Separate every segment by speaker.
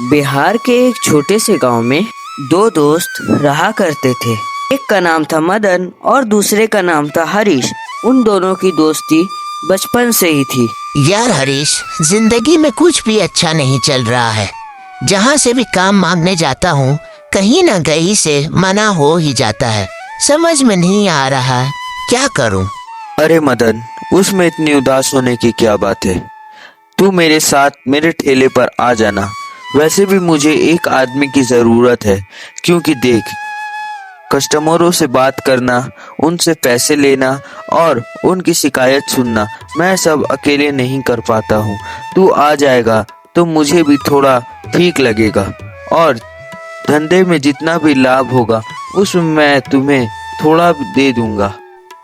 Speaker 1: बिहार के एक छोटे से गांव में दो दोस्त रहा करते थे। एक का नाम था मदन और दूसरे का नाम था हरीश। उन दोनों की दोस्ती बचपन से ही थी।
Speaker 2: यार हरीश, जिंदगी में कुछ भी अच्छा नहीं चल रहा है। जहाँ से भी काम मांगने जाता हूँ कहीं ना कहीं से मना हो ही जाता है। समझ में नहीं आ रहा है क्या करूँ।
Speaker 3: अरे मदन, उसमें इतनी उदास होने की क्या बात है। तू मेरे साथ मेरे ठेले पर आ जाना। वैसे भी मुझे एक आदमी की ज़रूरत है, क्योंकि देख, कस्टमरों से बात करना, उनसे पैसे लेना और उनकी शिकायत सुनना मैं सब अकेले नहीं कर पाता हूँ। तू आ जाएगा तो मुझे भी थोड़ा ठीक लगेगा और धंधे में जितना भी लाभ होगा उसमें मैं तुम्हें थोड़ा दे दूंगा।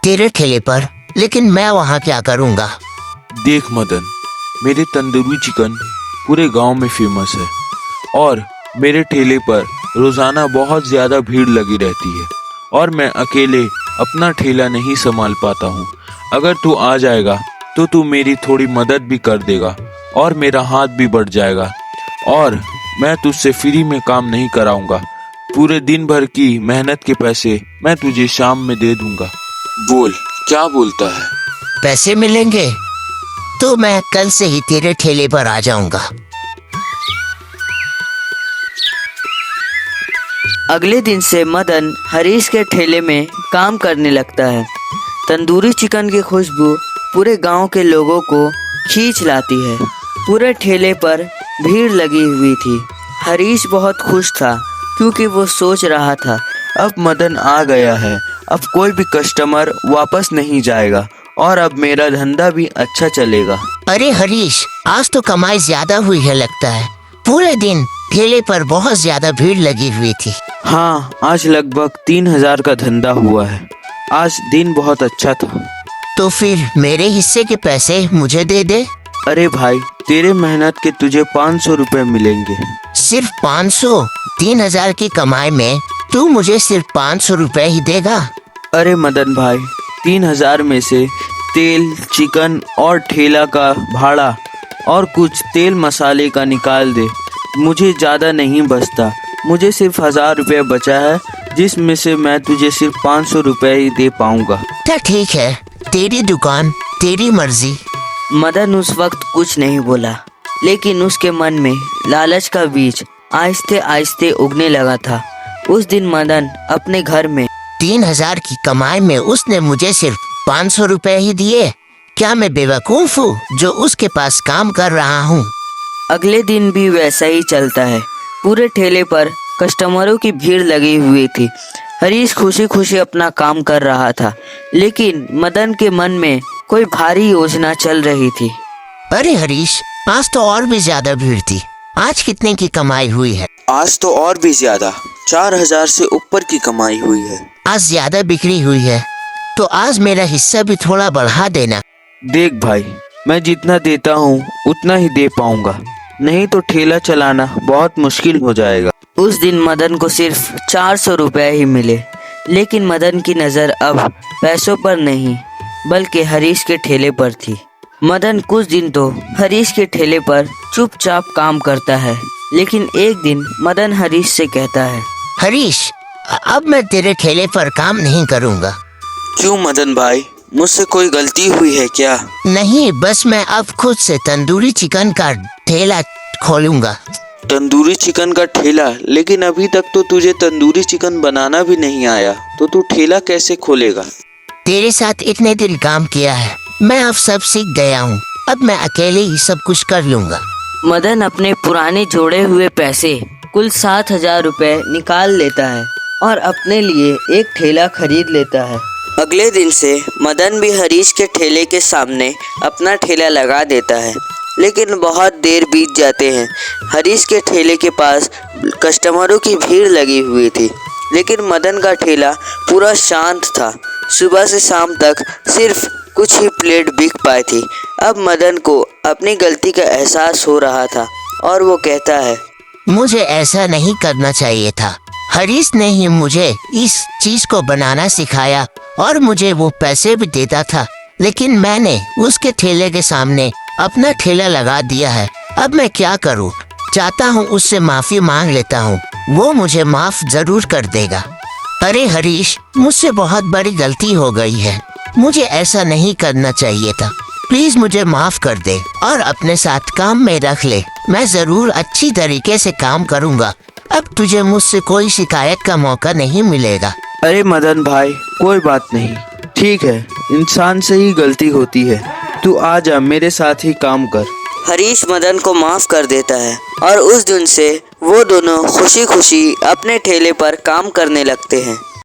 Speaker 2: तेरे ठेले पर? लेकिन मैं वहाँ क्या करूँगा?
Speaker 4: देख मदन, मेरे तंदूरी चिकन पूरे गांव में फेमस है और मेरे ठेले पर रोजाना बहुत ज्यादा भीड़ लगी रहती है और मैं अकेले अपना ठेला नहीं संभाल पाता हूँ। अगर तू आ जाएगा तो तू मेरी थोड़ी मदद भी कर देगा और मेरा हाथ भी बढ़ जाएगा और मैं तुझसे फ्री में काम नहीं कराऊंगा। पूरे दिन भर की मेहनत के पैसे मैं तुझे शाम में दे दूंगा। बोल, क्या बोलता है?
Speaker 2: पैसे मिलेंगे तो मैं कल से ही तेरे ठेले पर आ जाऊंगा।
Speaker 1: अगले दिन से मदन हरीश के ठेले में काम करने लगता है। तंदूरी चिकन की खुशबू पूरे गांव के लोगों को खींच लाती है। पूरे ठेले पर भीड़ लगी हुई थी। हरीश बहुत खुश था क्योंकि वो सोच रहा था
Speaker 3: अब मदन आ गया है, अब कोई भी कस्टमर वापस नहीं जाएगा और अब मेरा धंधा भी अच्छा चलेगा।
Speaker 2: अरे हरीश, आज तो कमाई ज्यादा हुई है लगता है। पूरे दिन ठेले पर बहुत ज्यादा भीड़ लगी हुई थी।
Speaker 3: हाँ, आज लगभग 3000 का धंधा हुआ है। आज दिन बहुत अच्छा था।
Speaker 2: तो फिर मेरे हिस्से के पैसे मुझे दे दे।
Speaker 3: अरे भाई, तेरे मेहनत के तुझे 500 रुपए मिलेंगे।
Speaker 2: सिर्फ 500? 3000 की कमाई में तू मुझे सिर्फ 500 रुपए ही देगा?
Speaker 3: अरे मदन भाई, 3000 में से तेल, चिकन और ठेला का भाड़ा और कुछ तेल मसाले का निकाल दे। मुझे ज़्यादा नहीं बचता। मुझे सिर्फ 1000 रुपये बचा है, जिसमें से मैं तुझे सिर्फ 500 रुपये ही दे पाऊंगा।
Speaker 2: तो ठीक है, तेरी दुकान, तेरी मर्जी।
Speaker 1: मदन उस वक्त कुछ नहीं बोला, लेकिन उसके मन में लालच का बीज आहिस्ते आहिस्ते उगने लगा था। उस दिन मदन अपने घर में
Speaker 2: 3000 की कमाई में उसने मुझे सिर्फ 500 रुपए ही दिए। क्या मैं बेवकूफ हूँ जो उसके पास काम कर रहा हूँ?
Speaker 1: अगले दिन भी वैसा ही चलता है। पूरे ठेले पर कस्टमरों की भीड़ लगी हुई थी। हरीश खुशी खुशी अपना काम कर रहा था, लेकिन मदन के मन में कोई भारी योजना चल रही थी।
Speaker 2: अरे हरीश, आज तो और भी ज्यादा भीड़ थी। आज कितने की कमाई हुई है?
Speaker 3: आज तो और भी ज्यादा, 4000 से ऊपर की कमाई हुई है।
Speaker 2: आज ज्यादा बिक्री हुई है तो आज मेरा हिस्सा भी थोड़ा बढ़ा देना।
Speaker 3: देख भाई, मैं जितना देता हूँ उतना ही दे पाऊंगा, नहीं तो ठेला चलाना बहुत मुश्किल हो जाएगा।
Speaker 1: उस दिन मदन को सिर्फ 400 रुपये ही मिले, लेकिन मदन की नज़र अब पैसों पर नहीं बल्कि हरीश के ठेले पर थी। मदन कुछ दिन तो हरीश के ठेले पर चुपचाप काम करता है, लेकिन एक दिन मदन हरीश से कहता है,
Speaker 2: हरीश, अब मैं तेरे ठेले पर काम नहीं करूँगा।
Speaker 3: क्यों मदन भाई, मुझसे कोई गलती हुई है क्या?
Speaker 2: नहीं, बस मैं अब खुद से तंदूरी चिकन का ठेला खोलूंगा।
Speaker 3: तंदूरी चिकन का ठेला? लेकिन अभी तक तो तुझे तंदूरी चिकन बनाना भी नहीं आया, तो तू ठेला कैसे खोलेगा?
Speaker 2: तेरे साथ इतने दिन काम किया है, मैं अब सब सीख गया हूँ। अब मैं अकेले ही सब कुछ कर लूँगा।
Speaker 1: मदन अपने पुराने जोड़े हुए पैसे कुल 7000 रुपये निकाल लेता है और अपने लिए एक ठेला खरीद लेता है। अगले दिन से मदन भी हरीश के ठेले के सामने अपना ठेला लगा देता है, लेकिन बहुत देर बीत जाते हैं। हरीश के ठेले के पास कस्टमरों की भीड़ लगी हुई थी, लेकिन मदन का ठेला पूरा शांत था। सुबह से शाम तक सिर्फ कुछ ही प्लेट बिक पाई थी। अब मदन को अपनी गलती का एहसास हो रहा था और वो कहता है,
Speaker 2: मुझे ऐसा नहीं करना चाहिए था। हरीश ने ही मुझे इस चीज को बनाना सिखाया और मुझे वो पैसे भी देता था, लेकिन मैंने उसके ठेले के सामने अपना ठेला लगा दिया है। अब मैं क्या करूं? जाता हूँ उससे माफी मांग लेता हूँ, वो मुझे माफ जरूर कर देगा। अरे हरीश, मुझसे बहुत बड़ी गलती हो गई है, मुझे ऐसा नहीं करना चाहिए था। प्लीज मुझे माफ कर दे और अपने साथ काम में रख ले। मैं जरूर अच्छी तरीके से काम करूँगा। अब तुझे मुझसे कोई शिकायत का मौका नहीं मिलेगा।
Speaker 3: अरे मदन भाई, कोई बात नहीं, ठीक है, इंसान से ही गलती होती है। तू आ जा, मेरे साथ ही काम कर।
Speaker 1: हरीश मदन को माफ कर देता है और उस दिन से वो दोनों खुशी खुशी अपने ठेले पर काम करने लगते हैं।